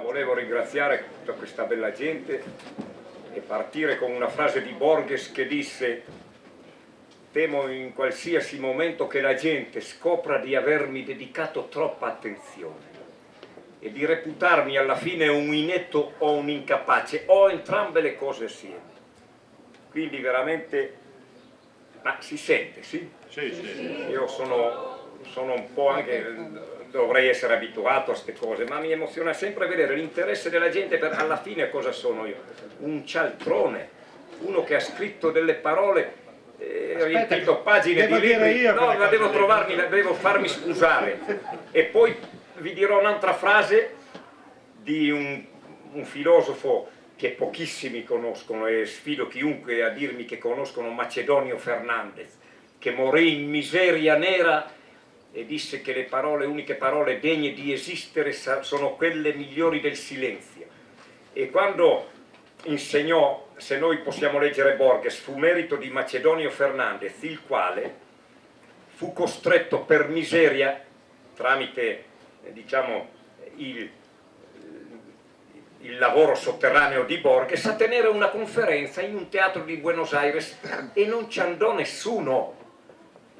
volevo ringraziare tutta questa bella gente e partire con una frase di Borges che disse: temo in qualsiasi momento che la gente scopra di avermi dedicato troppa attenzione e di reputarmi alla fine un inetto o un incapace, o entrambe le cose assieme. Quindi veramente, ma si sente, sì? Sì, sì. Io sono un po' anche, dovrei essere abituato a queste cose, ma mi emoziona sempre vedere l'interesse della gente per alla fine cosa sono io? Un cialtrone, uno che ha scritto delle parole, riempito pagine di libri. No, ma devo trovarmi, devo farmi scusare. E poi vi dirò un'altra frase di un filosofo che pochissimi conoscono, e sfido chiunque a dirmi che conoscono Macedonio Fernandez, che morì in miseria nera e disse che le uniche parole degne di esistere sono quelle migliori del silenzio. E quando insegnò, se noi possiamo leggere Borges, fu merito di Macedonio Fernandez, il quale fu costretto per miseria, tramite diciamo il lavoro sotterraneo di Borges, a tenere una conferenza in un teatro di Buenos Aires e non ci andò nessuno.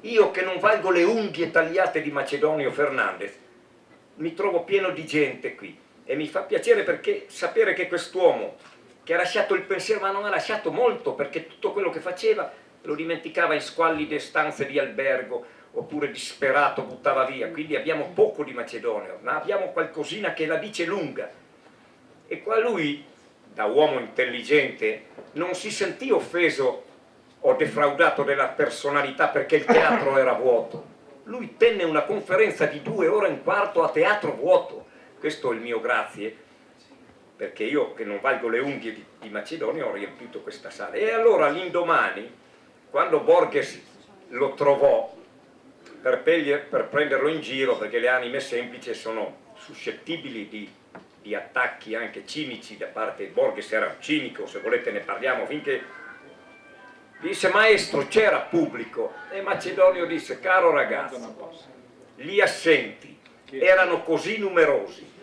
Io che non valgo le unghie tagliate di Macedonio Fernandez mi trovo pieno di gente qui e mi fa piacere perché sapere che quest'uomo che ha lasciato il pensiero, ma non ha lasciato molto, perché tutto quello che faceva lo dimenticava in squallide stanze di albergo oppure disperato buttava via. Quindi abbiamo poco di Macedonio, ma abbiamo qualcosina che la dice lunga. E qua lui, da uomo intelligente, non si sentì offeso o defraudato della personalità perché il teatro era vuoto. Lui tenne una conferenza di 2 ore e un quarto a teatro vuoto. Questo è il mio grazie, perché io che non valgo le unghie di Macedonio ho riempito questa sala. E allora l'indomani, quando Borges lo trovò per prenderlo in giro, perché le anime semplici sono suscettibili di attacchi anche cinici da parte di Borges, era cinico, se volete ne parliamo, finché disse: maestro, c'era pubblico, e Macedonio disse: caro ragazzo, gli assenti erano così numerosi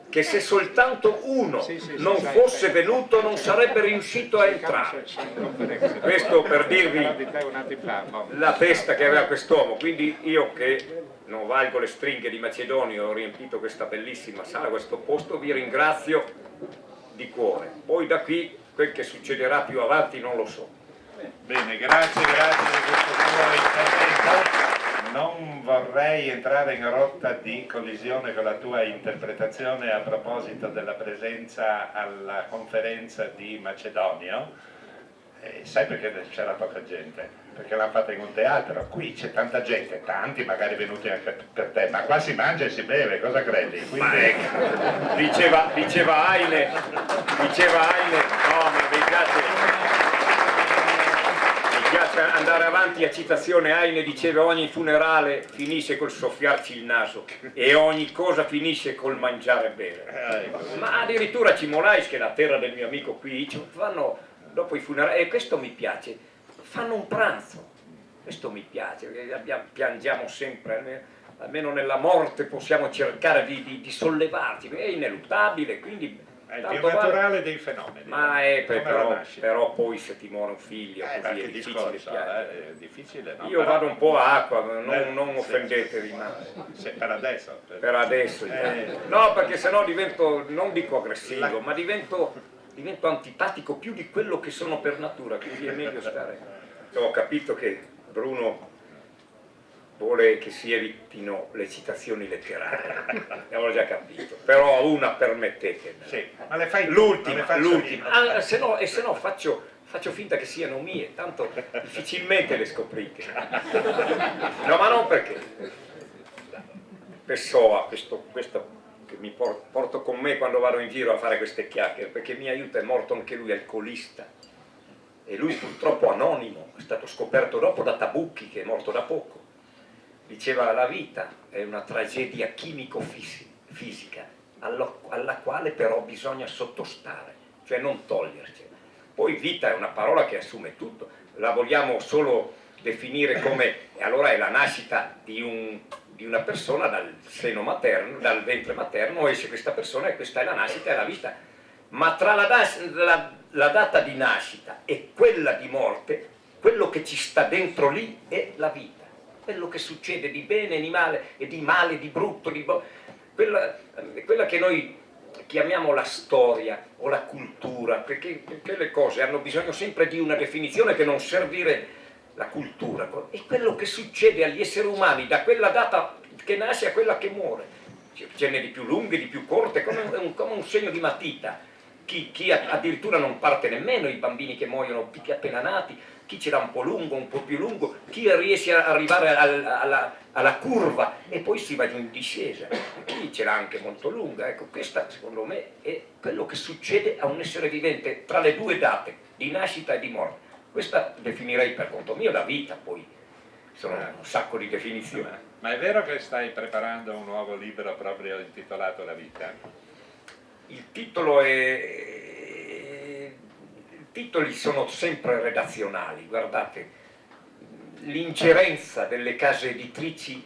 che se soltanto uno non fosse venuto non sarebbe riuscito a entrare. Questo per dirvi la testa che aveva quest'uomo. Quindi io che non valgo le stringhe di Macedonio, ho riempito questa bellissima sala, questo posto, vi ringrazio di cuore. Poi da qui quel che succederà più avanti non lo so. Bene, grazie di questo tuo intervento. Non vorrei entrare in rotta di collisione con la tua interpretazione a proposito della presenza alla conferenza di Macedonio. Sai perché c'era poca gente? Perché l'hanno fatta in un teatro. Qui c'è tanta gente, tanti magari venuti anche per te, ma qua si mangia e si beve, cosa credi? Quindi... diceva Heine, no, ma vi piace andare avanti a citazione. Heine diceva: ogni funerale finisce col soffiarci il naso e ogni cosa finisce col mangiare e bere. Ma addirittura Cimolais, che è la terra del mio amico qui, fanno dopo i funerali, e questo mi piace, fanno un pranzo. Questo mi piace, perché piangiamo sempre, almeno nella morte possiamo cercare di sollevarci, è ineluttabile, quindi è il più naturale dei fenomeni. Ma però poi se ti muore un figlio così è difficile piangere. È difficile, no? Io però, vado un po' a acqua, non offendetevi, ma per adesso. Per adesso. No, perché sennò divento, non dico aggressivo, ma divento antipatico più di quello che sono per natura, quindi è meglio stare. Ho capito che Bruno vuole che si evitino le citazioni letterarie, l'avevo già capito, però una permettetemi. Sì, ma le fai l'ultima, se no faccio finta che siano mie, tanto difficilmente le scoprite. No, ma non perché Pessoa, questo che mi porto con me quando vado in giro a fare queste chiacchiere, perché mi aiuta, è morto anche lui alcolista, e lui purtroppo anonimo, è stato scoperto dopo da Tabucchi, che è morto da poco. Diceva: la vita è una tragedia chimico-fisica alla quale però bisogna sottostare, cioè non toglierci. Poi vita è una parola che assume tutto, la vogliamo solo definire come, e allora è la nascita di di una persona dal seno materno, dal ventre materno, esce questa persona e questa è la nascita e la vita. Ma tra la data di nascita e quella di morte, quello che ci sta dentro lì è la vita. Quello che succede di bene e di male, di brutto, quella che noi chiamiamo la storia o la cultura, perché le cose hanno bisogno sempre di una definizione che non servire la cultura, è quello che succede agli esseri umani da quella data che nasce a quella che muore. Ce n'è di più lunghe, di più corte, come un segno di matita. Chi addirittura non parte nemmeno, i bambini che muoiono appena nati, chi ce l'ha un po' lungo, un po' più lungo, chi riesce ad arrivare alla curva e poi si va giù in discesa, chi ce l'ha anche molto lunga. Ecco, questa secondo me è quello che succede a un essere vivente tra le due date, di nascita e di morte. Questa definirei per conto mio la vita, poi sono un sacco di definizioni. Ma è vero che stai preparando un nuovo libro proprio intitolato La vita? Il titolo I titoli sono sempre redazionali, guardate, l'ingerenza delle case editrici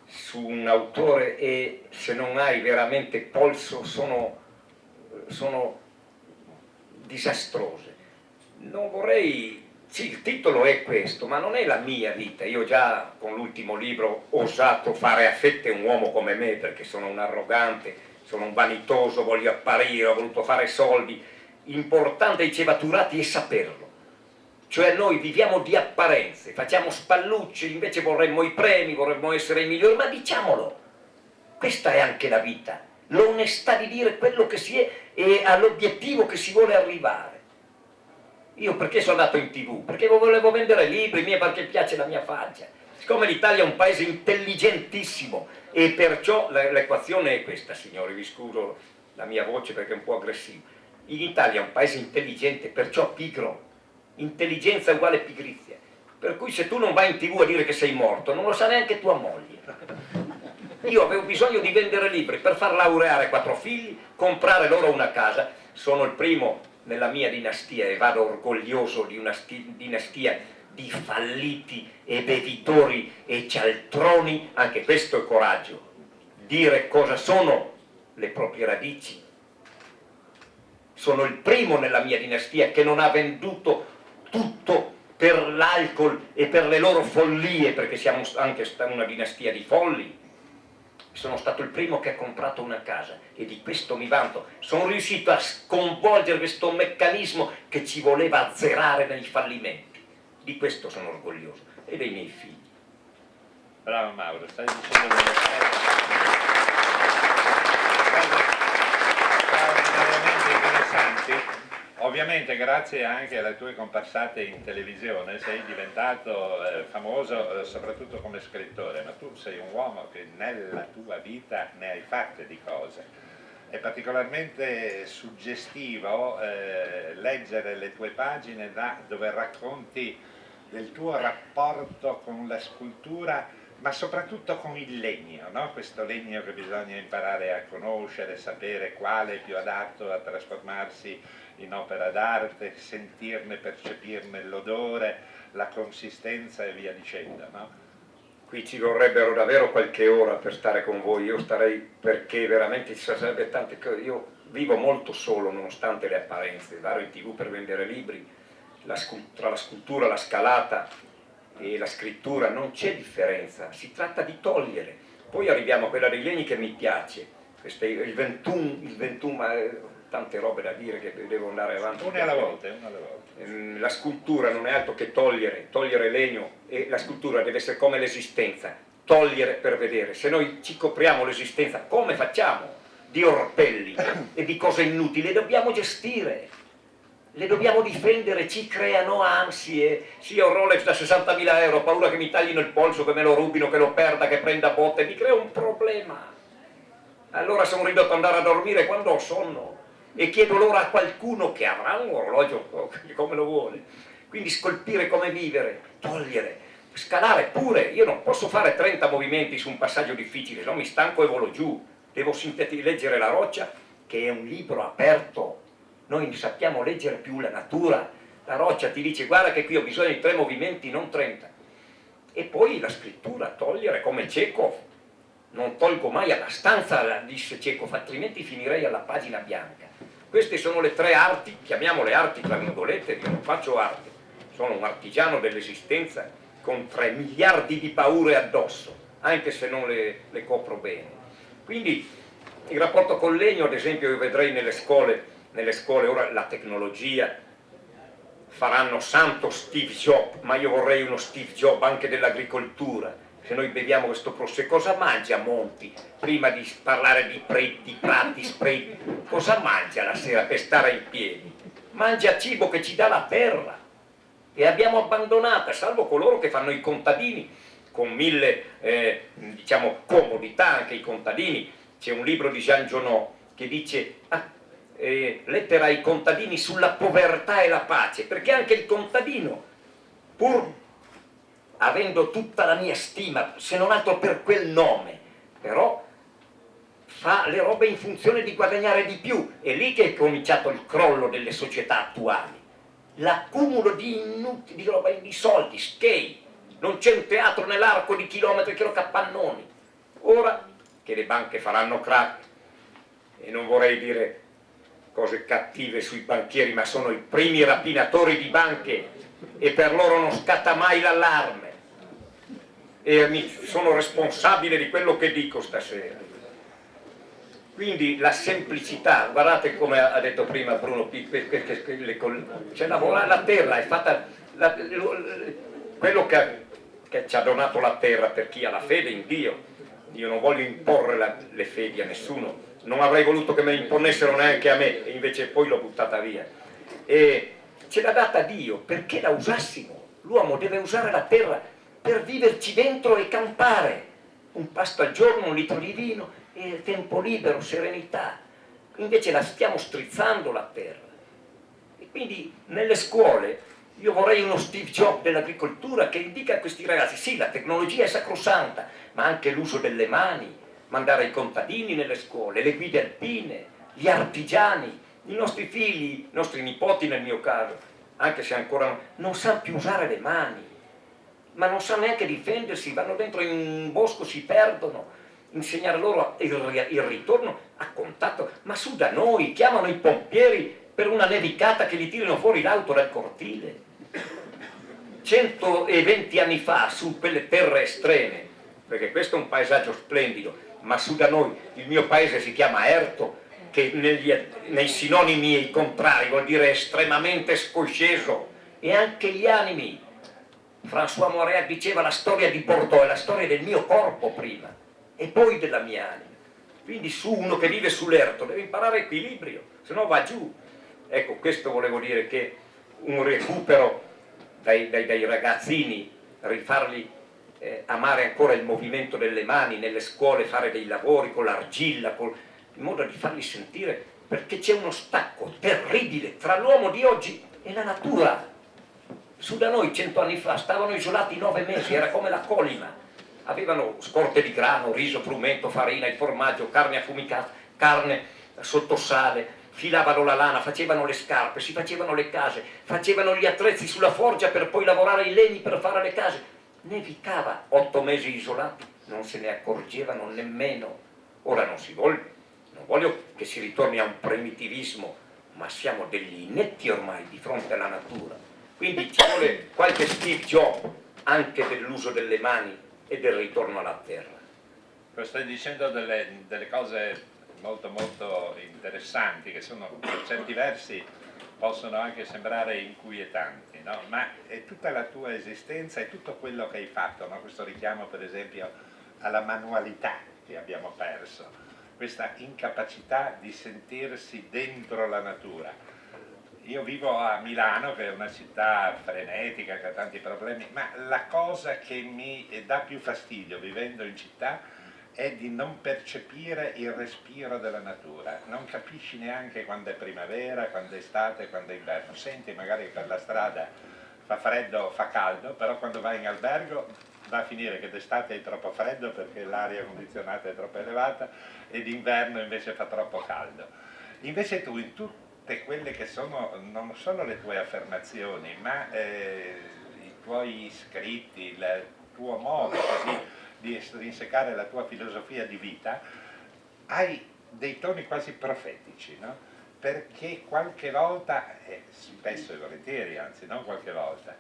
su un autore e se non hai veramente polso sono disastrose. Non vorrei, sì, il titolo è questo, ma non è la mia vita. Io già con l'ultimo libro ho osato fare a fette un uomo come me, perché sono un arrogante, sono un vanitoso, voglio apparire, ho voluto fare soldi. Importante, diceva Turati, è saperlo. Cioè noi viviamo di apparenze, facciamo spallucce, invece vorremmo i premi, vorremmo essere i migliori, ma diciamolo. Questa è anche la vita, l'onestà di dire quello che si è e all'obiettivo che si vuole arrivare. Io perché sono andato in TV? Perché volevo vendere libri miei, perché piace la mia faccia. Siccome l'Italia è un paese intelligentissimo e perciò l'equazione è questa, signori, vi scuso la mia voce perché è un po' aggressiva. In Italia è un paese intelligente, perciò pigro. Intelligenza è uguale pigrizia. Per cui se tu non vai in TV a dire che sei morto, non lo sa neanche tua moglie. Io avevo bisogno di vendere libri per far laureare 4 figli, comprare loro una casa. Sono il primo nella mia dinastia e vado orgoglioso di una dinastia di falliti e bevitori e cialtroni. Anche questo è coraggio, dire cosa sono le proprie radici. Sono il primo nella mia dinastia che non ha venduto tutto per l'alcol e per le loro follie, perché siamo anche una dinastia di folli. Sono stato il primo che ha comprato una casa e di questo mi vanto. Sono riuscito a sconvolgere questo meccanismo che ci voleva azzerare nei fallimenti. Di questo sono orgoglioso e dei miei figli. Bravo Mauro, stai dicendo delle cose straordinariamente interessanti. Ovviamente grazie anche alle tue comparsate in televisione sei diventato famoso soprattutto come scrittore, ma tu sei un uomo che nella tua vita ne hai fatte di cose. È particolarmente suggestivo leggere le tue pagine dove racconti del tuo rapporto con la scultura, ma soprattutto con il legno, no? Questo legno che bisogna imparare a conoscere, sapere quale è più adatto a trasformarsi in opera d'arte, sentirne, percepirne l'odore, la consistenza e via dicendo, no? Qui ci vorrebbero davvero qualche ora per stare con voi, io starei perché veramente ci sarebbe tante cose. Io vivo molto solo nonostante le apparenze, vado in TV per vendere libri, tra la scultura, la scalata e la scrittura non c'è differenza, si tratta di togliere. Poi arriviamo a quella dei legni che mi piace, il 21, ma tante robe da dire che devo andare avanti. Una alla volta. La scultura non è altro che togliere legno, e la scultura deve essere come l'esistenza, togliere per vedere. Se noi ci copriamo l'esistenza, come facciamo? Di orpelli e di cose inutili, le dobbiamo gestire, le dobbiamo difendere, ci creano ansie. Sì, ho un Rolex da 60.000 euro, ho paura che mi taglino il polso, che me lo rubino, che lo perda, che prenda botte, mi crea un problema. Allora sono ridotto ad andare a dormire quando ho sonno e chiedo l'ora a qualcuno che avrà un orologio come lo vuole. Quindi scolpire come vivere, togliere, scalare pure. Io non posso fare 30 movimenti su un passaggio difficile, no, mi stanco e volo giù. Devo leggere La roccia, che è un libro aperto. Noi ne sappiamo leggere più la natura. La roccia ti dice guarda che qui ho bisogno di 3 movimenti, non 30. E poi la scrittura, togliere come Chekhov. Non tolgo mai abbastanza, disse Chekhov, altrimenti finirei alla pagina bianca. Queste sono le 3 arti, chiamiamole arti tra virgolette, io non faccio arte, sono un artigiano dell'esistenza con 3 miliardi di paure addosso, anche se non le copro bene. Quindi il rapporto col legno, ad esempio, io vedrei nelle scuole ora la tecnologia, faranno santo Steve Jobs, ma io vorrei uno Steve Jobs anche dell'agricoltura. Se noi beviamo questo prosecco, cosa mangia Monti? Prima di parlare di preti, prati, spreti, cosa mangia la sera per stare in piedi? Mangia cibo che ci dà la terra e abbiamo abbandonata, salvo coloro che fanno i contadini con 1000 diciamo comodità, anche i contadini. C'è un libro di Jean Genot che dice lettera ai contadini sulla povertà e la pace, perché anche il contadino, pur avendo tutta la mia stima, se non altro per quel nome, però fa le robe in funzione di guadagnare di più. È lì che è cominciato il crollo delle società attuali, l'accumulo di roba, di soldi, skei. Non c'è un teatro nell'arco di chilometri che lo cappannoni. Ora che le banche faranno crack, e non vorrei dire cose cattive sui banchieri, ma sono i primi rapinatori di banche e per loro non scatta mai l'allarme, e sono responsabile di quello che dico stasera. Quindi la semplicità, guardate come ha detto prima Bruno, cioè lavorare la terra, è fatta quello che ci ha donato la terra, per chi ha la fede in Dio. Io non voglio imporre le fedi a nessuno, non avrei voluto che me ne imponessero neanche a me, e invece poi l'ho buttata via. E ce l'ha data Dio perché la usassimo. L'uomo deve usare la terra per viverci dentro e campare. Un pasto al giorno, un litro di vino, e tempo libero, serenità. Invece la stiamo strizzando la terra. E quindi nelle scuole io vorrei uno Steve Jobs dell'agricoltura che indica a questi ragazzi, sì, la tecnologia è sacrosanta, ma anche l'uso delle mani, mandare i contadini nelle scuole, le guide alpine, gli artigiani, i nostri figli, i nostri nipoti nel mio caso, anche se ancora non sanno più usare le mani, ma non sanno neanche difendersi, vanno dentro in un bosco, si perdono. Insegnare loro il ritorno a contatto, ma su da noi, chiamano i pompieri per una nevicata che gli tirino fuori l'auto dal cortile. 120 anni fa, su quelle terre estreme, perché questo è un paesaggio splendido, ma su da noi, il mio paese si chiama Erto, che nei sinonimi contrari vuol dire estremamente scosceso, e anche gli animi. François Moreat diceva la storia di Bordeaux è la storia del mio corpo prima e poi della mia anima. Quindi su uno che vive sull'Erto deve imparare equilibrio, se no va giù. Ecco, questo volevo dire, che un recupero dai ragazzini, rifarli amare ancora il movimento delle mani nelle scuole, fare dei lavori con l'argilla, in modo di farli sentire, perché c'è uno stacco terribile tra l'uomo di oggi e la natura. Su da noi 100 anni fa stavano isolati 9 mesi, era come la colima, avevano scorte di grano, riso, frumento, farina, il formaggio, carne affumicata, carne sotto sale, filavano la lana, facevano le scarpe, si facevano le case, facevano gli attrezzi sulla forgia per poi lavorare i legni per fare le case. Nevicava, 8 mesi isolati, non se ne accorgevano nemmeno. Ora non voglio che si ritorni a un primitivismo, ma siamo degli inetti ormai di fronte alla natura. Quindi ci vuole qualche Steve Jobs anche dell'uso delle mani e del ritorno alla terra. Stai dicendo delle cose molto molto interessanti, che sono per certi versi possono anche sembrare inquietanti, no? Ma è tutta la tua esistenza e tutto quello che hai fatto, no? Questo richiamo per esempio alla manualità che abbiamo perso, questa incapacità di sentirsi dentro la natura. Io vivo a Milano, che è una città frenetica, che ha tanti problemi, ma la cosa che mi dà più fastidio vivendo in città è di non percepire il respiro della natura. Non capisci neanche quando è primavera, quando è estate, quando è inverno. Senti magari per la strada fa freddo, fa caldo, però quando vai in albergo va a finire che d'estate è troppo freddo perché l'aria condizionata è troppo elevata e d'inverno invece fa troppo caldo. Invece tu in tutte quelle che sono non solo le tue affermazioni, ma i tuoi scritti, tuo modo così di estrinsecare la tua filosofia di vita, hai dei toni quasi profetici, no? Perché qualche volta, spesso e volentieri, anzi non qualche volta,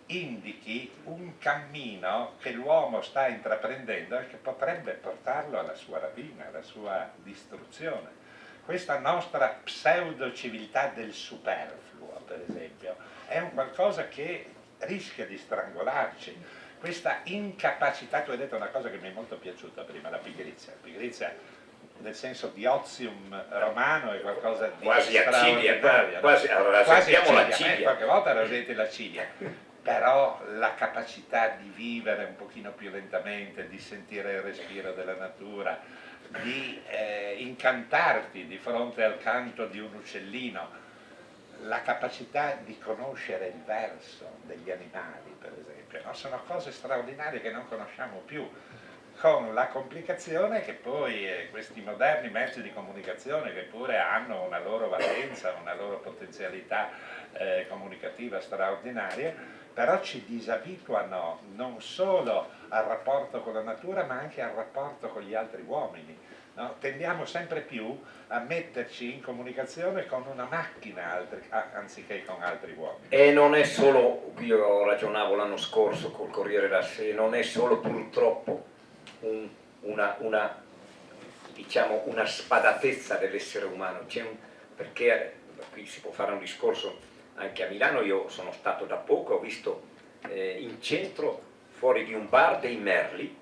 indichi un cammino che l'uomo sta intraprendendo e che potrebbe portarlo alla sua rovina, alla sua distruzione. Questa nostra pseudo-civiltà del superfluo, per esempio, è un qualcosa che rischia di strangolarci. Questa incapacità, tu hai detto una cosa che mi è molto piaciuta prima, la pigrizia. Pigrizia nel senso di ozium romano è qualcosa di quasi straordinario. quasi accidia, accidia. qualche volta rasete la ciglia, però la capacità di vivere un pochino più lentamente, di sentire il respiro della natura, di incantarti di fronte al canto di un uccellino, la capacità di conoscere il verso degli animali, per esempio, no? Sono cose straordinarie che non conosciamo più, con la complicazione che poi questi moderni mezzi di comunicazione, che pure hanno una loro valenza, una loro potenzialità comunicativa straordinaria, però ci disabituano non solo al rapporto con la natura, ma anche al rapporto con gli altri uomini. No? Tendiamo sempre più a metterci in comunicazione con una macchina anziché con altri uomini. E non è solo, io ragionavo l'anno scorso col Corriere della Sera, non è solo purtroppo diciamo, una spadatezza dell'essere umano, perché qui si può fare un discorso anche a Milano. Io sono stato da poco, ho visto in centro, fuori di un bar, dei merli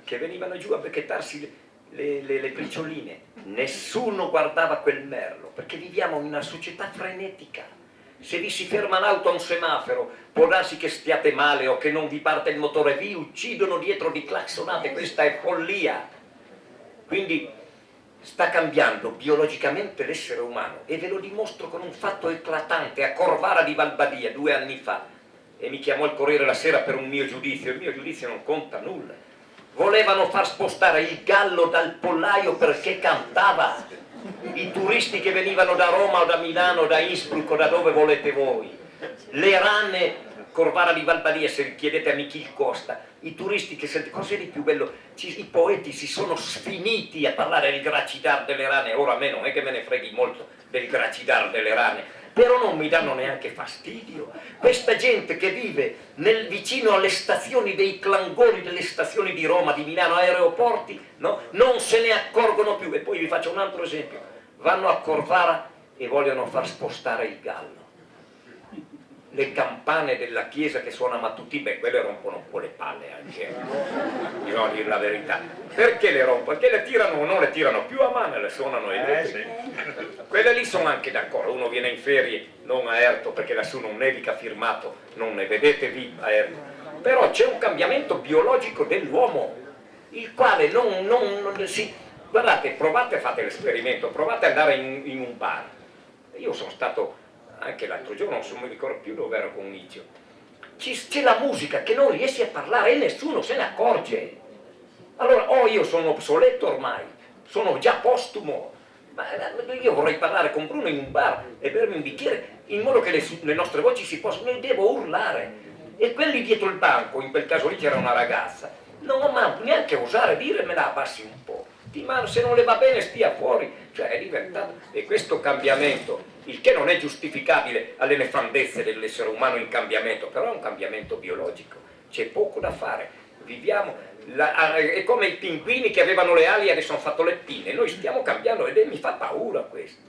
che venivano giù a becchettarsi le bricioline. Nessuno guardava quel merlo, perché viviamo in una società frenetica. Se vi si ferma l'auto a un semaforo, può darsi che stiate male o che non vi parte il motore, vi uccidono dietro di claxonate, questa è follia. Quindi sta cambiando biologicamente l'essere umano, e ve lo dimostro con un fatto eclatante. A Corvara di Valbadia 2 anni fa, e mi chiamò il Corriere la Sera per un mio giudizio, il mio giudizio non conta nulla. Volevano far spostare il gallo dal pollaio perché cantava. I turisti che venivano da Roma o da Milano, da Innsbruck o da dove volete voi, le rane, Corvara di Valbadia, se chiedete a Michil Costa, i turisti che sente, cos'è di più bello? I poeti si sono sfiniti a parlare del gracidar delle rane. Ora a me non è che me ne freghi molto del gracidar delle rane, però non mi danno neanche fastidio. Questa gente che vive vicino alle stazioni dei clangori delle stazioni di Roma, di Milano, aeroporti, no? Non se ne accorgono più. E poi vi faccio un altro esempio: vanno a Corvara e vogliono far spostare il gallo. Le campane della chiesa che suona mattutino, beh, quelle rompono un po' le palle anche, bisogna dire la verità. Perché le rompono? Perché le tirano, non le tirano più a mano, le suonano elettriche. Quelle lì sono anche d'accordo. Uno viene in ferie, non a Erto, perché lassù non nevica firmato, non ne vedete vi a Erto. Però c'è un cambiamento biologico dell'uomo, il quale non si... Guardate, provate, fate l'esperimento, provate ad andare in un bar. Io sono stato anche l'altro giorno, non mi ricordo più dove ero con Mizio. C'è la musica che non riesci a parlare e nessuno se ne accorge. Allora, io sono obsoleto ormai, sono già postumo, ma io vorrei parlare con Bruno in un bar e bermi un bicchiere, in modo che le nostre voci si possano, ne devo urlare. E quelli dietro il banco, in quel caso lì c'era una ragazza, non ho mai neanche osare dire me la abbassi un po'. Ma se non le va bene stia fuori, cioè è diventato. E questo cambiamento, il che non è giustificabile alle nefandezze dell'essere umano in cambiamento, però è un cambiamento biologico, c'è poco da fare. Viviamo, è come i pinguini che avevano le ali e adesso hanno fatto le pinne. Noi stiamo cambiando ed mi fa paura questo,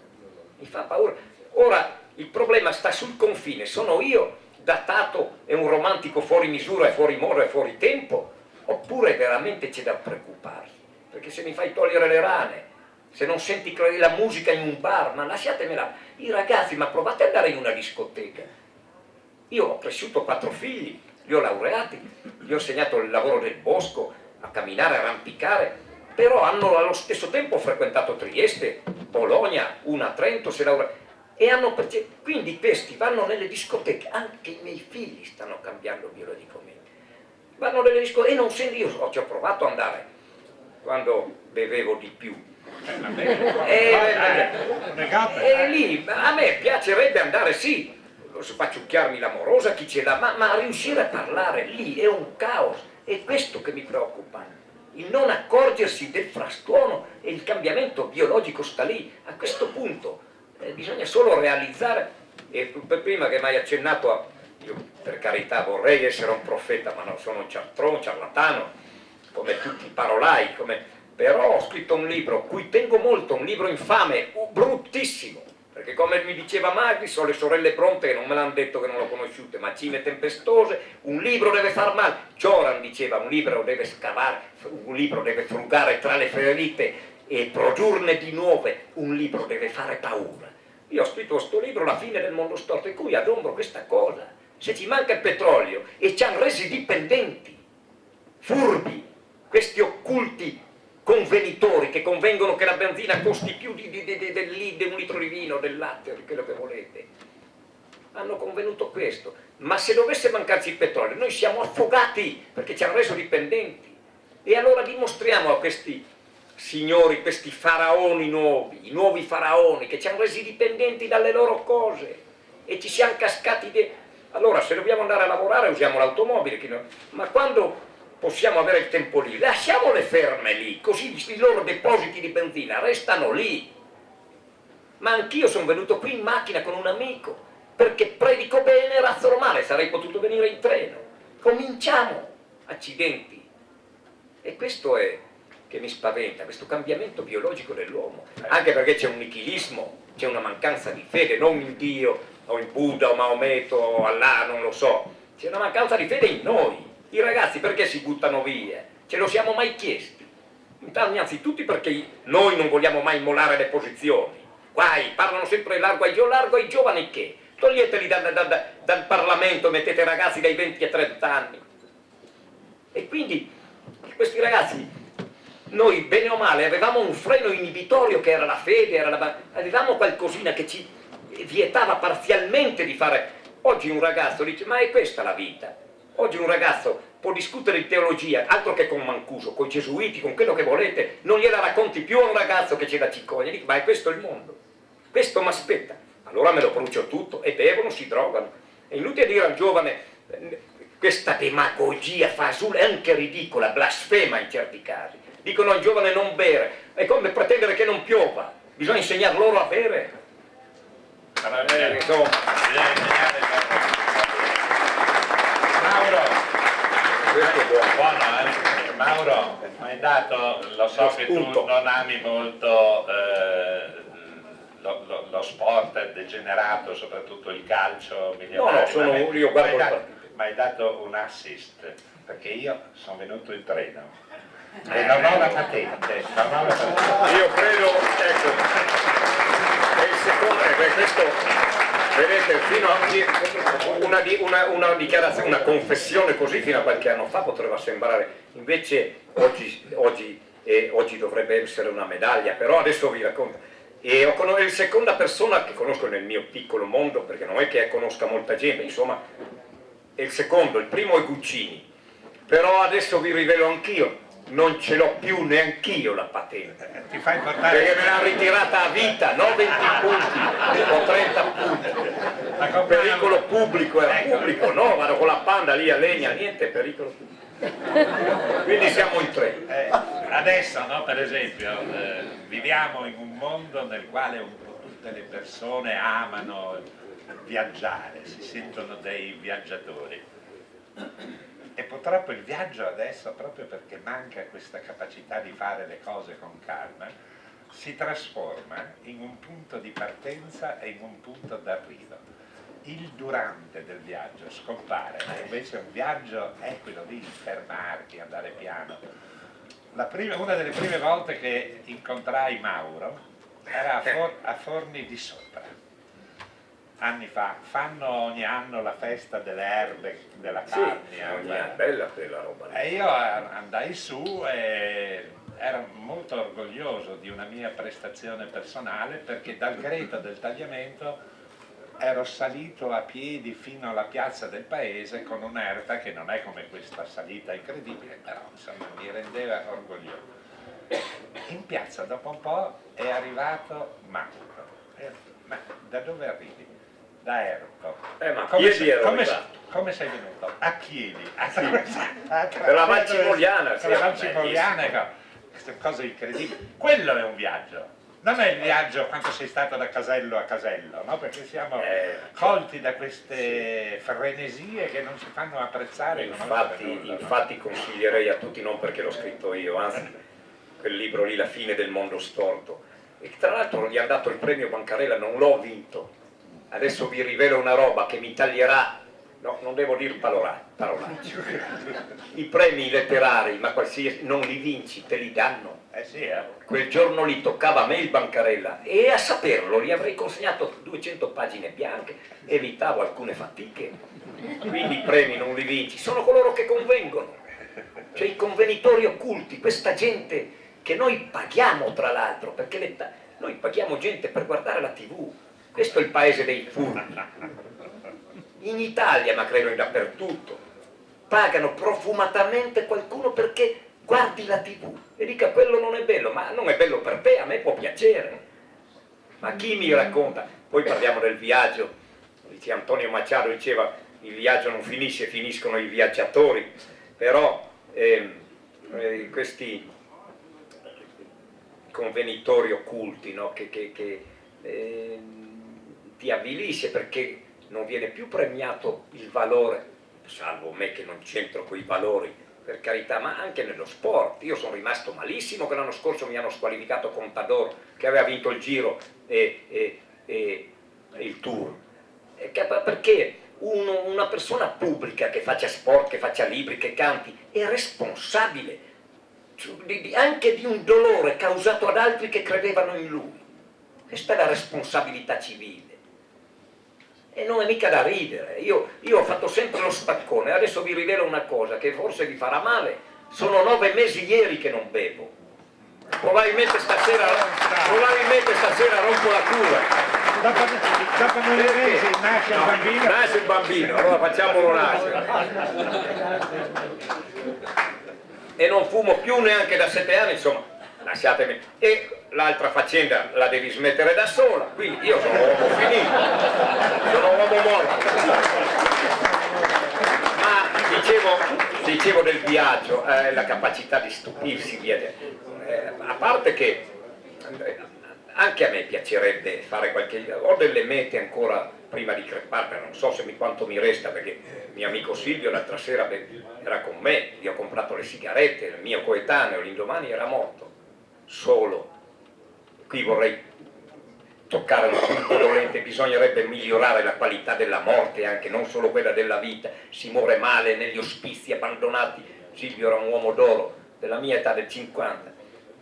mi fa paura. Ora il problema sta sul confine: sono io datato e un romantico fuori misura e fuori modo e fuori tempo, oppure veramente c'è da preoccuparsi? Perché se mi fai togliere le rane, se non senti la musica in un bar, ma lasciatemela. I ragazzi, ma provate ad andare in una discoteca. Io ho cresciuto 4 figli, li ho laureati, gli ho insegnato il lavoro del bosco, a camminare, a arrampicare, però hanno allo stesso tempo frequentato Trieste, Bologna, una a Trento, e quindi questi vanno nelle discoteche. Anche i miei figli stanno cambiando biologicamente, vanno nelle discoteche e non sento. Io ci ho provato ad andare quando bevevo di più, e lì a me piacerebbe andare, sì, posso facciucchiarmi l'amorosa, chi ce l'ha, ma riuscire a parlare lì è un caos, è questo che mi preoccupa, il non accorgersi del frastuono, e il cambiamento biologico sta lì. A questo punto bisogna solo realizzare, e prima che mi hai accennato a, io per carità vorrei essere un profeta, ma non sono un cialtrone, un ciarlatano, come tutti i parolai, però ho scritto un libro, cui tengo molto, un libro infame, bruttissimo, perché come mi diceva Magri, sono le sorelle Bronte che non me l'hanno detto, che non l'ho conosciute, Macine tempestose, un libro deve far male. Gioran diceva, un libro deve scavare, un libro deve frugare tra le ferite e produrne di nuove, un libro deve fare paura. Io ho scritto questo libro, La fine del mondo storto, in cui adombro questa cosa. Se ci manca il petrolio e ci hanno resi dipendenti, furbi, questi occulti convenitori che convengono che la benzina costi più di un litro di vino, del latte, di quello che volete, hanno convenuto questo. Ma se dovesse mancarci il petrolio noi siamo affogati, perché ci hanno reso dipendenti. E allora dimostriamo a questi signori, questi faraoni nuovi, i nuovi faraoni che ci hanno resi dipendenti dalle loro cose e ci siamo cascati allora se dobbiamo andare a lavorare usiamo l'automobile, ma quando possiamo avere il tempo lì, lasciamole ferme lì, così i loro depositi di benzina restano lì. Ma anch'io sono venuto qui in macchina con un amico, perché predico bene e razzolo male, sarei potuto venire in treno. Cominciamo, accidenti. E questo è che mi spaventa, questo cambiamento biologico dell'uomo, anche perché c'è un nichilismo, c'è una mancanza di fede, non in Dio, o in Buddha, o Maometto, o Allah, non lo so, c'è una mancanza di fede in noi. I ragazzi perché si buttano via? Ce lo siamo mai chiesti? Innanzitutto perché noi non vogliamo mai mollare le posizioni. Guai, parlano sempre largo ai giovani che? Toglieteli dal Parlamento, mettete ragazzi dai 20 ai 30 anni. E quindi questi ragazzi, noi bene o male avevamo un freno inibitorio che era la fede, avevamo qualcosina che ci vietava parzialmente di fare. Oggi un ragazzo dice, ma è questa la vita? Oggi un ragazzo può discutere di teologia, altro che con Mancuso, con i gesuiti, con quello che volete, non gliela racconti più a un ragazzo che c'è da Cicogna, dico, ma è questo il mondo, questo mi aspetta, allora me lo brucio tutto, e bevono, si drogano. È inutile dire al giovane, questa demagogia fasulla, è anche ridicola, blasfema in certi casi. Dicono al giovane non bere, è come pretendere che non piova, bisogna insegnar loro a bere. Insomma, buono, Mauro, mi hai dato, lo so che tu non ami molto lo sport degenerato, soprattutto il calcio milionario. Io guardo le partite. Mi hai dato un assist, perché io sono venuto in treno e non ho la patente, Io credo, ecco, e il secondo, questo, vedete, fino a una dichiarazione, una confessione così fino a qualche anno fa poteva sembrare, invece oggi dovrebbe essere una medaglia, però adesso vi racconto. E è la seconda persona che conosco nel mio piccolo mondo, perché non è che conosca molta gente, insomma, è il secondo, il primo è Guccini, però adesso vi rivelo anch'io, non ce l'ho più neanch'io la patente, ti fai portare perché me l'ha ritirata a vita, non 20 punti o 30 punti, pericolo pubblico, era pubblico, no, vado con la Panda lì a Legna, niente pericolo pubblico. Quindi siamo in tre. Adesso, no, per esempio, viviamo in un mondo nel quale un po' tutte le persone amano viaggiare, si sentono dei viaggiatori. E purtroppo il viaggio adesso, proprio perché manca questa capacità di fare le cose con calma, si trasforma in un punto di partenza e in un punto d'arrivo. Il durante del viaggio scompare, invece un viaggio è quello di fermarti, andare piano. Una delle prime volte che incontrai Mauro era a Forni di Sopra. Anni fa, fanno ogni anno la festa delle erbe della Carnia. Sì, è bella quella roba. E io andai su e ero molto orgoglioso di una mia prestazione personale, perché dal Greto del Tagliamento ero salito a piedi fino alla piazza del paese con un'erta che non è come questa salita incredibile, però insomma mi rendeva orgoglioso. In piazza dopo un po' è arrivato Mauro. Ma da dove arrivi? da Erco. Ma piedi ero arrivato. Come sei venuto? A piedi. Per la Val Cimoliana. Per la Val Cimoliana, queste cose incredibili. Quello è un viaggio. Non è il viaggio quando sei stato da casello a casello, no? Perché siamo colti da queste frenesie che non ci fanno apprezzare. Infatti consiglierei a tutti, non perché l'ho scritto io, anzi quel libro lì, La fine del mondo storto, e tra l'altro gli ha dato il premio Bancarella, non l'ho vinto. Adesso vi rivelo una roba che mi taglierà, no, non devo dire parolacce. I premi letterari, ma qualsiasi, non li vinci, te li danno. Sì, Quel giorno lì toccava a me il Bancarella e a saperlo gli avrei consegnato 200 pagine bianche, evitavo alcune fatiche. Quindi i premi non li vinci, sono coloro che convengono, cioè i convenitori occulti, questa gente che noi paghiamo tra l'altro, perché noi paghiamo gente per guardare la TV. Questo è il paese dei furbi. In Italia, ma credo dappertutto, pagano profumatamente qualcuno perché guardi la TV e dica quello non è bello, ma non è bello per te, a me può piacere. Ma chi mi racconta? Poi parliamo del viaggio, dice Antonio Machado, diceva il viaggio non finisce, finiscono i viaggiatori, però questi convenitori occulti, no? che ti avvilisce perché non viene più premiato il valore, salvo me che non c'entro coi valori, per carità, ma anche nello sport. Io sono rimasto malissimo che l'anno scorso mi hanno squalificato Contador, che aveva vinto il Giro e il Tour. Perché una persona pubblica che faccia sport, che faccia libri, che canti, è responsabile anche di un dolore causato ad altri che credevano in lui. Questa è la responsabilità civile. E non è mica da ridere. Io ho fatto sempre lo spaccone. Adesso vi rivelo una cosa che forse vi farà male. Sono 9 mesi ieri che non bevo. Probabilmente stasera rompo la cura. Dopo 9 mesi nasce il bambino. Nasce il bambino, allora facciamolo nascere. E non fumo più neanche da 7 anni, insomma, lasciatemi. E l'altra faccenda la devi smettere da sola, quindi io sono uomo finito, sono uomo morto. Ma dicevo del viaggio, la capacità di stupirsi, a parte che anche a me piacerebbe fare ho delle mete ancora prima di crepare, non so quanto mi resta, perché mio amico Silvio l'altra sera era con me, gli ho comprato le sigarette, il mio coetaneo l'indomani era morto, solo. Qui vorrei toccare un punto dolente, bisognerebbe migliorare la qualità della morte, anche non solo quella della vita. Si muore male negli ospizi abbandonati. Silvio era un uomo d'oro della mia età, del 50,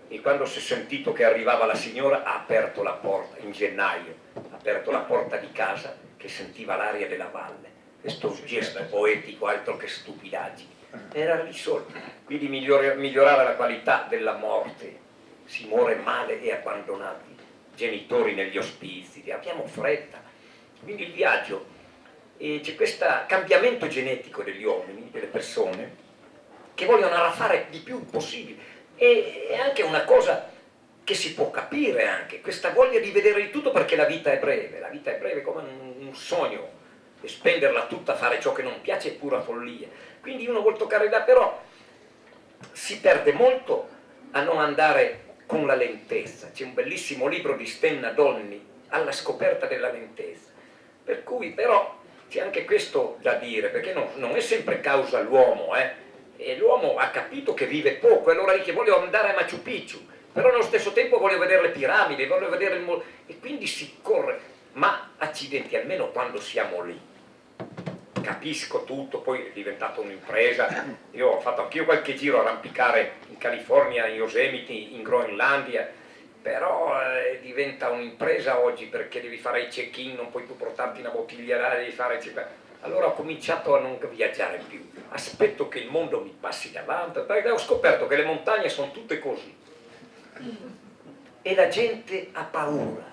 e quando si è sentito che arrivava la signora ha aperto la porta, in gennaio, ha aperto la porta di casa che sentiva l'aria della valle. Questo gesto poetico, altro che stupidaggine, era risolto. Quindi migliorare la qualità della morte. Si muore male e abbandonati, genitori negli ospizi, abbiamo fretta. Quindi il viaggio, c'è questo cambiamento genetico degli uomini, delle persone, che vogliono arraffare di più possibile. E è anche una cosa che si può capire anche, questa voglia di vedere di tutto, perché la vita è breve come un sogno, e spenderla tutta a fare ciò che non piace è pura follia. Quindi uno vuol toccare là, però si perde molto a non andare con la lentezza. C'è un bellissimo libro di Stenna Donni, Alla scoperta della lentezza, per cui però c'è anche questo da dire, perché non è sempre causa l'uomo, e l'uomo ha capito che vive poco, e allora dice voglio andare a Machu Picchu, però nello stesso tempo voglio vedere le piramidi, voglio vedere e quindi si corre, ma accidenti, almeno quando siamo lì. Capisco tutto, poi è diventata un'impresa. Io ho fatto anch'io qualche giro arrampicare in California, in Yosemite, in Groenlandia, però diventa un'impresa oggi, perché devi fare i check-in, non puoi più portarti una bottiglia d'aria, devi fare... Allora ho cominciato a non viaggiare più, aspetto che il mondo mi passi davanti, perché ho scoperto che le montagne sono tutte così e la gente ha paura,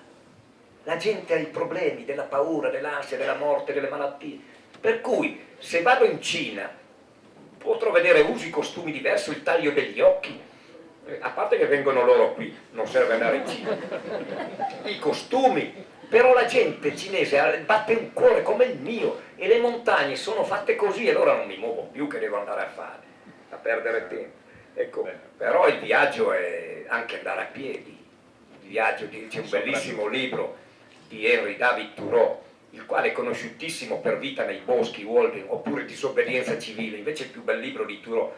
la gente ha i problemi della paura, dell'ansia, della morte, delle malattie. Per cui se vado in Cina potrò vedere usi, costumi diversi, il taglio degli occhi, A parte che vengono loro qui, non serve andare in Cina. I costumi, però la gente cinese batte un cuore come il mio e le montagne sono fatte così e allora non mi muovo più che devo andare a fare, a perdere tempo. Ecco, però il viaggio è anche andare a piedi. Il viaggio, c'è un bellissimo libro di Henry David Thoreau, il quale è conosciutissimo per Vita nei boschi, Walden, oppure Disobbedienza civile, invece il più bel libro di Thoreau,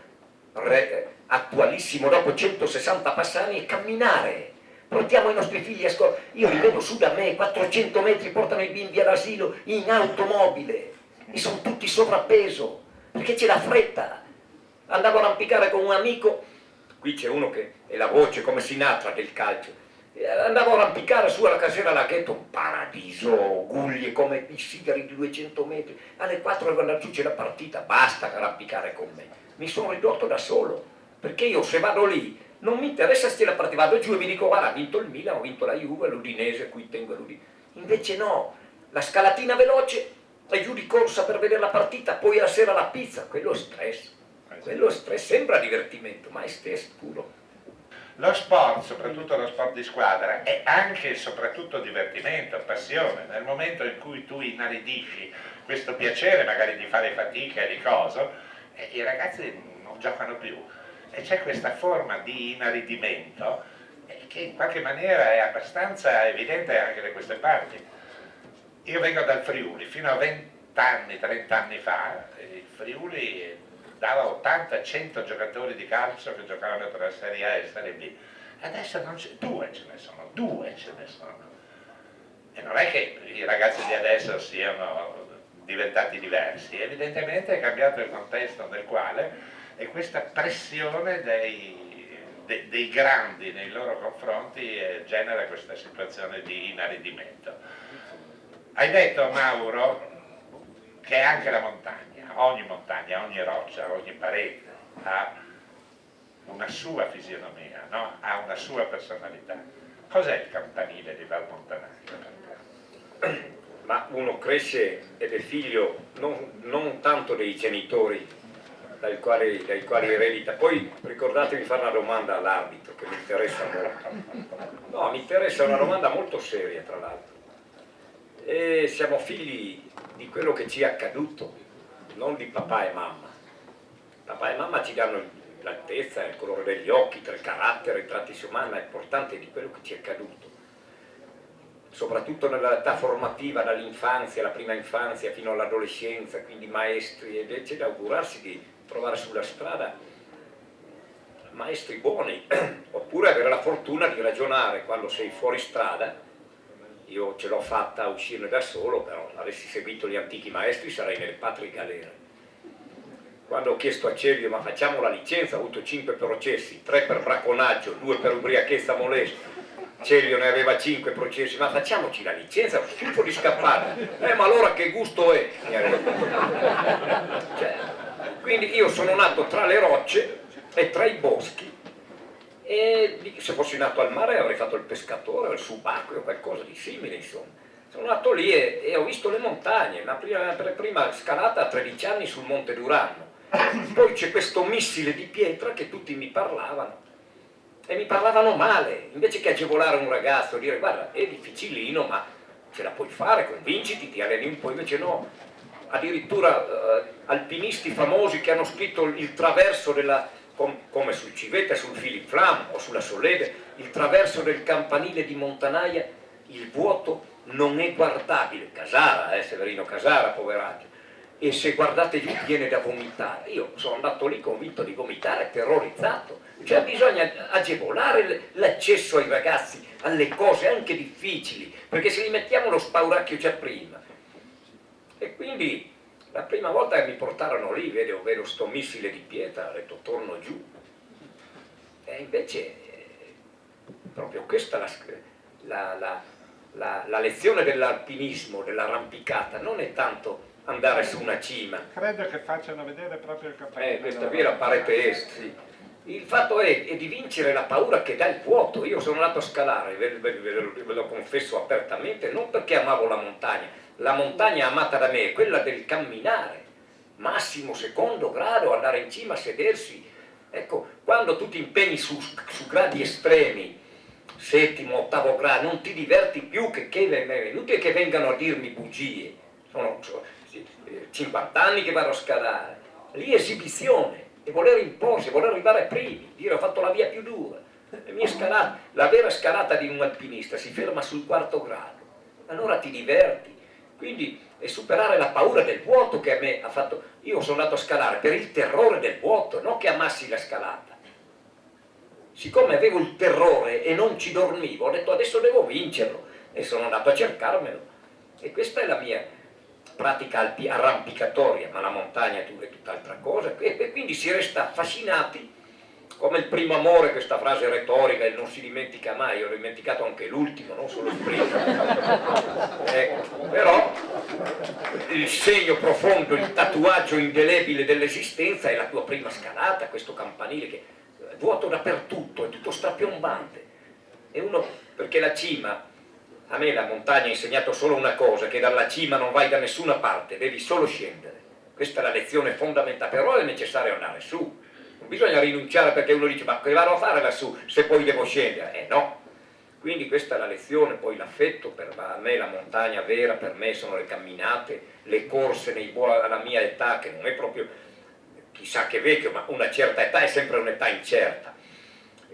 attualissimo dopo 160 passani, è camminare. Portiamo i nostri figli a scuola, io li vedo su da me, 400 metri, portano i bimbi all'asilo in automobile e sono tutti sovrappeso perché c'è la fretta. Andavo a arrampicare con un amico, qui c'è uno che è la voce come Sinatra del calcio, andavo a arrampicare su alla Casera Laghetto, un paradiso, guglie come i sigari di 200 metri, alle 4 devo andare giù, c'è la partita, basta arrampicare con me. Mi sono ridotto da solo, perché io se vado lì non mi interessa se la partita, vado giù e mi dico guarda, ha vinto il Milan, ho vinto la Juve, l'Udinese, qui tengo l'Udinese. Invece no, la scalatina veloce e giù di corsa per vedere la partita, poi alla sera la pizza, quello è stress. Quello è stress, sembra divertimento, ma è stress puro. Lo sport, soprattutto lo sport di squadra, è anche e soprattutto divertimento, passione. Nel momento in cui tu inaridisci questo piacere magari di fare fatica e di coso, i ragazzi non giocano più. E c'è questa forma di inaridimento che in qualche maniera è abbastanza evidente anche da queste parti. Io vengo dal Friuli, fino a 20 anni, 30 anni fa, il Friuli dava 80-100 giocatori di calcio che giocavano per la Serie A e Serie B. Adesso non c'è, due ce ne sono. E non è che i ragazzi di adesso siano diventati diversi, evidentemente è cambiato il contesto nel quale è questa pressione dei grandi nei loro confronti genera questa situazione di inaridimento. Hai detto, Mauro, che anche la montagna, ogni roccia, ogni parete ha una sua fisionomia, no? Ha una sua personalità. Cos'è il campanile di Valmontanaio? Ma uno cresce ed è figlio non tanto dei genitori dai quali eredita. Poi ricordatevi di fare una domanda all'arbitro che mi interessa molto. No, mi interessa una domanda molto seria tra l'altro. E siamo figli di quello che ci è accaduto, non di papà e mamma. Papà e mamma ci danno l'altezza, il colore degli occhi, il carattere, i tratti umani, ma è importante di quello che ci è accaduto. Soprattutto nell'età formativa, dall'infanzia, la prima infanzia fino all'adolescenza, quindi maestri, ed c'è da augurarsi di trovare sulla strada maestri buoni, oppure avere la fortuna di ragionare quando sei fuori strada. Io ce l'ho fatta a uscirne da solo, però avessi seguito gli antichi maestri sarei nelle patrie galere. Quando ho chiesto a Celio ma facciamo la licenza, ho avuto 5 processi, 3 per bracconaggio, 2 per ubriachezza molesta. Celio ne aveva 5 processi, ma facciamoci la licenza, ho schifo di scappare. Ma allora che gusto è? Cioè, quindi io sono nato tra le rocce e tra i boschi, e se fossi nato al mare avrei fatto il pescatore o il subacqueo o qualcosa di simile, insomma. Sono nato lì e ho visto le montagne, la prima scalata a 13 anni sul Monte Durano, poi c'è questo missile di pietra che tutti mi parlavano, e mi parlavano male, invece che agevolare un ragazzo, dire guarda è difficilino ma ce la puoi fare, convinciti, ti alleni un po', invece no. Addirittura alpinisti famosi che hanno scritto il traverso come sul Civetta, sul Philipp Flamm o sulla Sollede, il traverso del campanile di Montanaia, il vuoto non è guardabile. Casara, Severino Casara, poveraccio, e se guardate giù viene da vomitare. Io sono andato lì convinto di vomitare, terrorizzato. Cioè bisogna agevolare l'accesso ai ragazzi alle cose anche difficili, perché se li mettiamo lo spauracchio già prima. E quindi la prima volta che mi portarono lì, vedo sto missile di pietra, ho detto torno giù. E invece proprio questa la lezione dell'alpinismo, dell'arrampicata, non è tanto andare su una cima. Credo che facciano vedere proprio il campanile. Questa qui è la parete est, sì. Il fatto è di vincere la paura che dà il vuoto. Io sono andato a scalare, ve lo confesso apertamente, non perché amavo la montagna amata da me è quella del camminare, massimo secondo grado, andare in cima, sedersi. Ecco, quando tu ti impegni su gradi estremi, settimo, ottavo grado, non ti diverti più, che è inutile che vengano a dirmi bugie, sono 50 anni che vado a scalare, lì esibizione, e voler imporsi, voler arrivare primi, dire ho fatto la via più dura. Le mie scalate, la vera scalata di un alpinista si ferma sul quarto grado, allora ti diverti, quindi è superare la paura del vuoto che a me ha fatto, io sono andato a scalare per il terrore del vuoto, non che amassi la scalata. Siccome avevo il terrore e non ci dormivo, ho detto adesso devo vincerlo e sono andato a cercarmelo. E questa è la mia pratica arrampicatoria, ma la montagna è tutt'altra cosa. E quindi si resta affascinati, come il primo amore, questa frase retorica, e non si dimentica mai, ho dimenticato anche l'ultimo, non solo il primo. Però il segno profondo, il tatuaggio indelebile dell'esistenza è la tua prima scalata, questo campanile che vuoto dappertutto, è tutto strapiombante. E uno, perché la cima, a me la montagna ha insegnato solo una cosa, che dalla cima non vai da nessuna parte, devi solo scendere. Questa è la lezione fondamentale, però è necessario andare su. Non bisogna rinunciare perché uno dice, ma che vado a fare lassù se poi devo scendere? No. Quindi questa è la lezione, poi l'affetto, per me la montagna vera, per me sono le camminate, le corse alla mia età, che non è proprio chissà che vecchio, ma una certa età è sempre un'età incerta.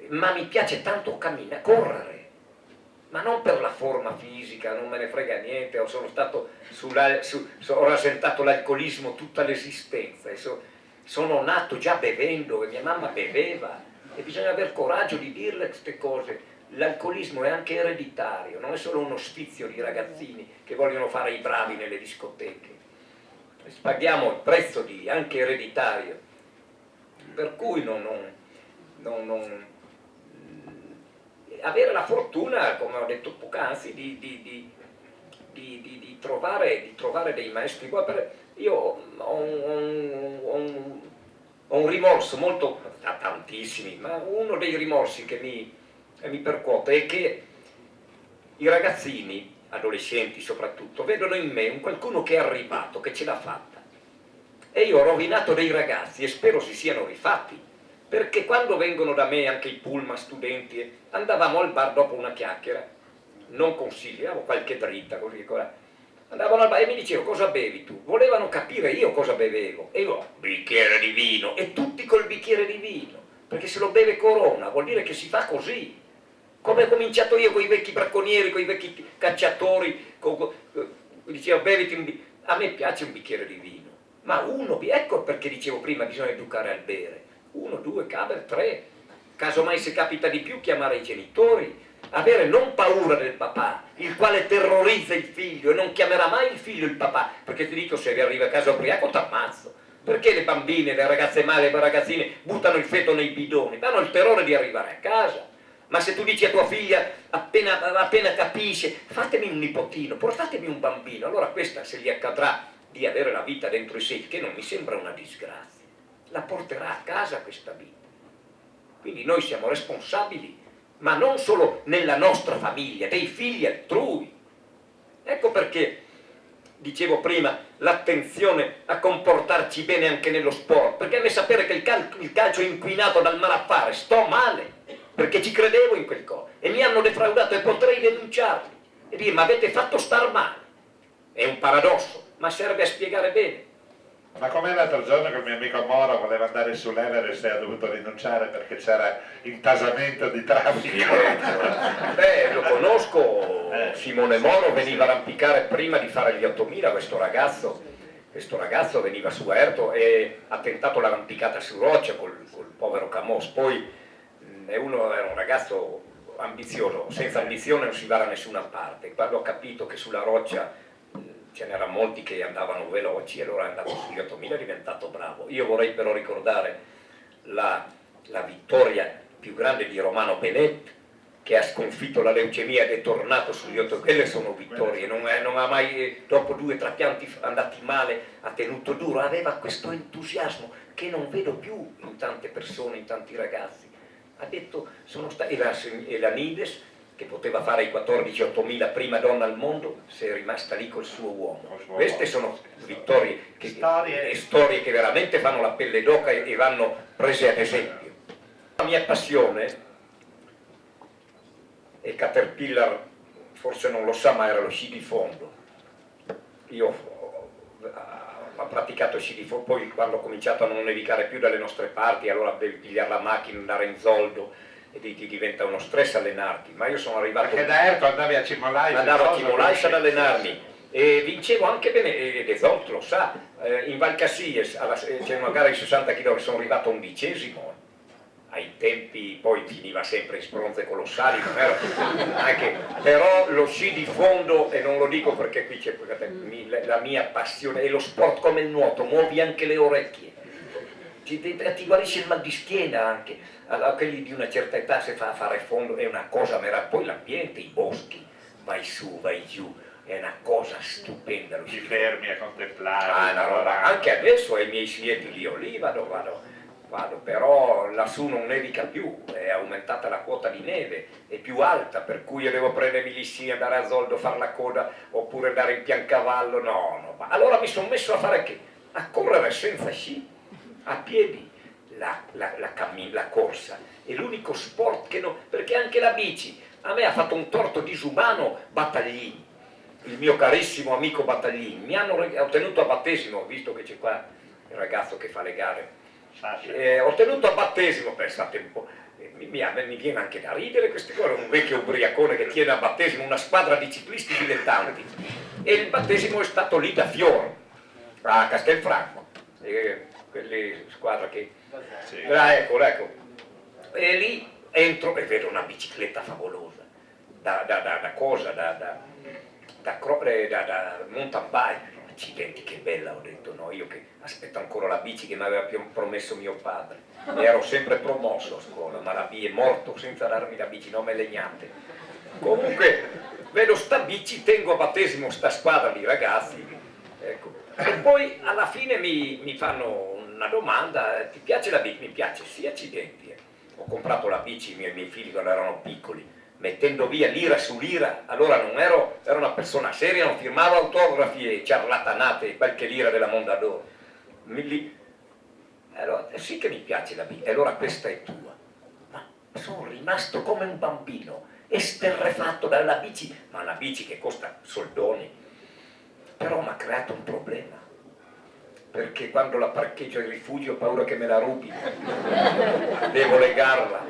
Ma mi piace tanto camminare, correre, ma non per la forma fisica, non me ne frega niente, ho rasentato l'alcolismo tutta l'esistenza, sono nato già bevendo e mia mamma beveva e bisogna aver coraggio di dirle queste cose. L'alcolismo è anche ereditario, non è solo uno sfizio di ragazzini che vogliono fare i bravi nelle discoteche. Paghiamo il prezzo anche ereditario, per cui avere la fortuna, come ho detto poc'anzi, di trovare dei maestri. Io ho un rimorso molto, tantissimi, ma uno dei rimorsi che mi percuote è che i ragazzini, adolescenti soprattutto, vedono in me qualcuno che è arrivato, che ce l'ha fatta. E io ho rovinato dei ragazzi e spero si siano rifatti, perché quando vengono da me anche i pullman studenti, andavamo al bar dopo una chiacchiera, non consigliavo qualche dritta così, andavano al bar e mi dicevano cosa bevi tu? Volevano capire io cosa bevevo e io, bicchiere di vino, e tutti col bicchiere di vino, perché se lo beve Corona vuol dire che si fa così. Come ho cominciato io con i vecchi bracconieri, con i vecchi cacciatori, dicevo beviti a me piace un bicchiere di vino, ma uno, ecco perché dicevo prima bisogna educare al bere, 1, 2, caber 3, casomai se capita di più chiamare i genitori, avere non paura del papà, il quale terrorizza il figlio e non chiamerà mai il figlio il papà, perché ti dico se vi arriva a casa ubriaco t'ammazzo, perché le bambine, le ragazze male, le ragazzine buttano il feto nei bidoni, hanno il terrore di arrivare a casa. Ma se tu dici a tua figlia appena capisce, fatemi un nipotino, portatemi un bambino, allora questa se gli accadrà di avere la vita dentro i sé, che non mi sembra una disgrazia, la porterà a casa questa vita. Quindi noi siamo responsabili, ma non solo nella nostra famiglia, dei figli altrui. Ecco perché dicevo prima l'attenzione a comportarci bene anche nello sport, perché a me sapere che il calcio è inquinato dal malaffare, sto male, perché ci credevo in quel coso e mi hanno defraudato e potrei denunciarli e dire ma avete fatto star male. È un paradosso, ma serve a spiegare bene. Ma com'è l'altro giorno che il mio amico Moro voleva andare sull'Everest e ha dovuto rinunciare perché c'era intasamento di traffico? Beh, lo conosco, Simone Moro veniva a arrampicare prima di fare gli 8000, questo ragazzo veniva su Erto e ha tentato l'arrampicata su roccia col povero Camos, poi era un ragazzo ambizioso, senza ambizione non si va da nessuna parte, quando ho capito che sulla roccia ce n'erano molti che andavano veloci e allora è andato sugli 8000 è diventato bravo. Io vorrei però ricordare la vittoria più grande di Romano Benet, che ha sconfitto la leucemia ed è tornato sugli 8000, quelle sono vittorie, non ha mai, dopo 2 o 3 pianti andati male, ha tenuto duro, aveva questo entusiasmo che non vedo più in tante persone, in tanti ragazzi. Ha detto, e la Nides, che poteva fare i 14-8000 prima donna al mondo, se è rimasta lì col suo uomo. Queste sono vittorie, storie che veramente fanno la pelle d'oca e vanno prese ad esempio. La mia passione, e Caterpillar forse non lo sa, ma era lo sci di fondo. Io ho praticato sci di fondo, poi quando ho cominciato a non nevicare più dalle nostre parti, allora devi pigliare la macchina, andare in zoldo e ti diventa uno stress allenarti. Ma io sono arrivato... Perché da Erco andavi a Cimolais? Andavo a Cimolais ad allenarmi e vincevo anche bene, e Zolt lo sa, in Val Cassies c'è una gara di 60 km, sono arrivato 11°. Ai tempi poi finiva sempre in spronze colossali, però lo sci di fondo, e non lo dico perché qui c'è la mia passione, è lo sport come il nuoto, muovi anche le orecchie, ti guarisce il mal di schiena anche, a quelli di una certa età si fa a fare fondo, è una cosa meravigliosa, poi l'ambiente, i boschi, vai su, vai giù, è una cosa stupenda. Ti fermi a contemplare. Anche adesso ai miei slieti lì vado, però lassù non nevica più, è aumentata la quota di neve, è più alta, per cui io devo prendermi gli sci, andare a Zoldo, fare la coda, oppure andare in Piancavallo, no. Allora mi sono messo a fare che? A correre senza sci, a piedi, la corsa, è l'unico sport che non... perché anche la bici, a me ha fatto un torto disumano Battaglini, il mio carissimo amico Battaglini, mi hanno ottenuto a battesimo, visto che c'è qua il ragazzo che fa le gare, ho tenuto a battesimo, pensate un po', mi viene anche da ridere queste cose, un vecchio ubriacone che tiene a battesimo una squadra di ciclisti dilettanti, e il battesimo è stato lì da Fior, a Castelfranco, quelle squadre che... Sì. Ecco, e lì entro e vedo una bicicletta favolosa, da mountain bike. Accidenti, che bella, ho detto, no, io che aspetto ancora la bici che mi aveva promesso mio padre, ero sempre promosso a scuola, ma la è morto senza darmi la bici, non me legnate. Comunque vedo sta bici, tengo a battesimo sta squadra di ragazzi, ecco. E poi alla fine mi fanno una domanda: ti piace la bici? Mi piace, sì, accidenti. Ho comprato la bici ai miei figli quando erano piccoli, mettendo via lira su lira, allora non ero una persona seria, non firmavo autografi e ciarlatanate, qualche lira della Mondadori. Allora, sì che mi piace la bici, allora questa è tua. Ma sono rimasto come un bambino, esterrefatto dalla bici, ma una bici che costa soldoni, però mi ha creato un problema, perché quando la parcheggio al rifugio ho paura che me la rubi, devo legarla,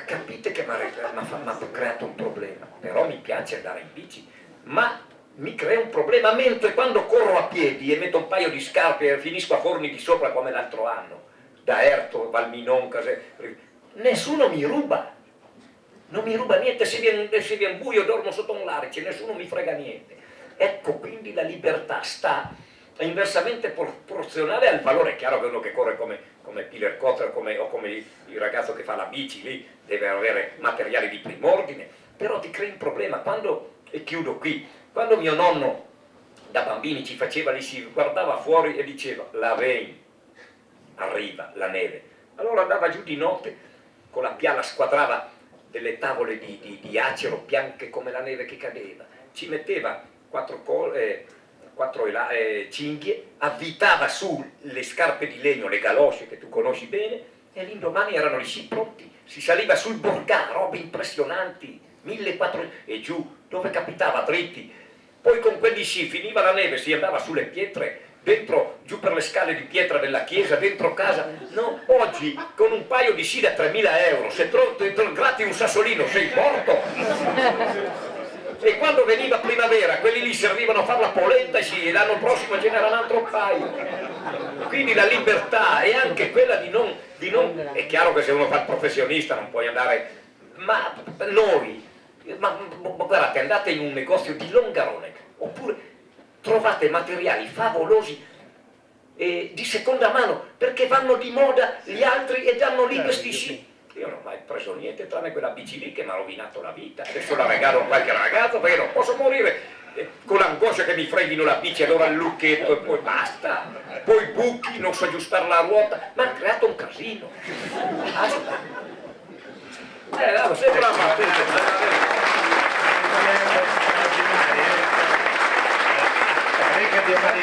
capite che mi ha creato un problema. Però mi piace andare in bici, ma mi crea un problema, mentre quando corro a piedi e metto un paio di scarpe e finisco a Forni di Sopra come l'altro anno, da Erto, Valminon, nessuno mi ruba, non mi ruba niente, se viene buio dormo sotto un larice, nessuno mi frega niente. Ecco, quindi la libertà sta inversamente proporzionale al valore. È chiaro che uno che corre come Piler Cotter o come il ragazzo che fa la bici, lì deve avere materiali di prim'ordine, però ti crei un problema. E chiudo qui, quando mio nonno da bambini ci faceva lì, si guardava fuori e diceva: la rain, arriva la neve, allora andava giù di notte con la piala, squadrava delle tavole di acero bianche come la neve che cadeva, ci metteva quattro cinghie, avvitava su le scarpe di legno, le galosce che tu conosci bene, e l'indomani erano gli sci pronti, si saliva sul Borgà, robe impressionanti, 1400, e giù, dove capitava dritti. Poi con quegli sci finiva la neve, si andava sulle pietre, dentro, giù per le scale di pietra della chiesa, dentro casa. No, oggi con un paio di sci da 3.000 euro, se gratti un sassolino sei morto. E quando veniva primavera quelli lì servivano a fare la polenta e l'anno prossimo ce n'era un altro paio. Quindi la libertà è anche quella di non... È chiaro che se uno fa il professionista non puoi andare... Ma guardate, andate in un negozio di Longarone oppure trovate materiali favolosi di seconda mano, perché vanno di moda gli altri e danno lì questi sci. Io non ho mai preso niente tranne quella bici lì che mi ha rovinato la vita. Adesso la regalo a qualche ragazzo perché non posso morire con l'angoscia che mi freghino la bici, allora il lucchetto e poi basta. Poi buchi, non so aggiustare la ruota, ma ha creato un casino. Basta. Sembra una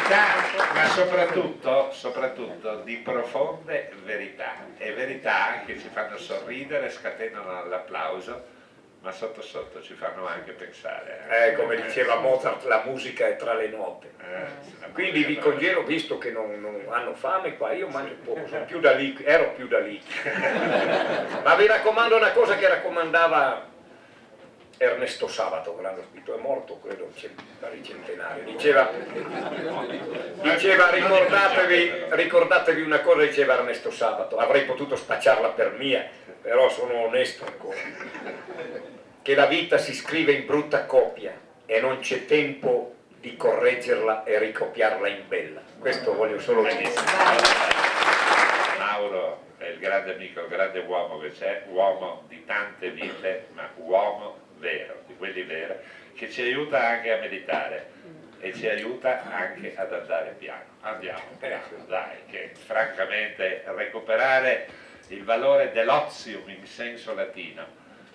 verità, ma soprattutto di profonde verità, e verità che ci fanno sorridere, scatenano l'applauso, ma sotto sotto ci fanno anche pensare. Come diceva Mozart, la musica è tra le note. Quindi vi congedo, visto che non hanno fame qua, io mangio poco, ero più da lì. Ma vi raccomando una cosa che raccomandava Ernesto Sabato, grande scritto, è morto credo per il centenario, diceva ricordatevi una cosa, diceva Ernesto Sabato, avrei potuto spacciarla per mia, però sono onesto ancora, che la vita si scrive in brutta copia e non c'è tempo di correggerla e ricopiarla in bella. Questo voglio solo dire. Mauro è il grande amico, il grande uomo che c'è, uomo di tante vite, ma uomo vero, di quelli veri, che ci aiuta anche a meditare e ci aiuta anche ad andare piano. Andiamo piano, dai, che francamente recuperare il valore dell'ozium in senso latino,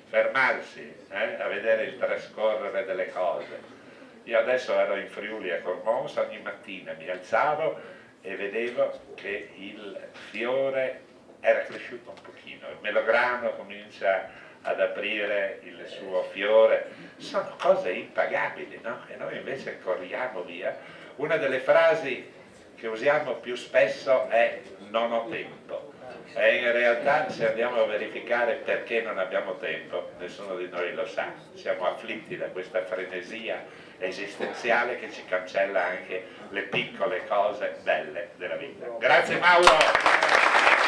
fermarsi a vedere il trascorrere delle cose. Io adesso ero in Friuli a Cormons, ogni mattina mi alzavo e vedevo che il fiore era cresciuto un pochino, il melograno comincia ad aprire il suo fiore, sono cose impagabili, no? E noi invece corriamo via. Una delle frasi che usiamo più spesso è non ho tempo, e in realtà se andiamo a verificare perché non abbiamo tempo, nessuno di noi lo sa, siamo afflitti da questa frenesia esistenziale che ci cancella anche le piccole cose belle della vita. Grazie Mauro!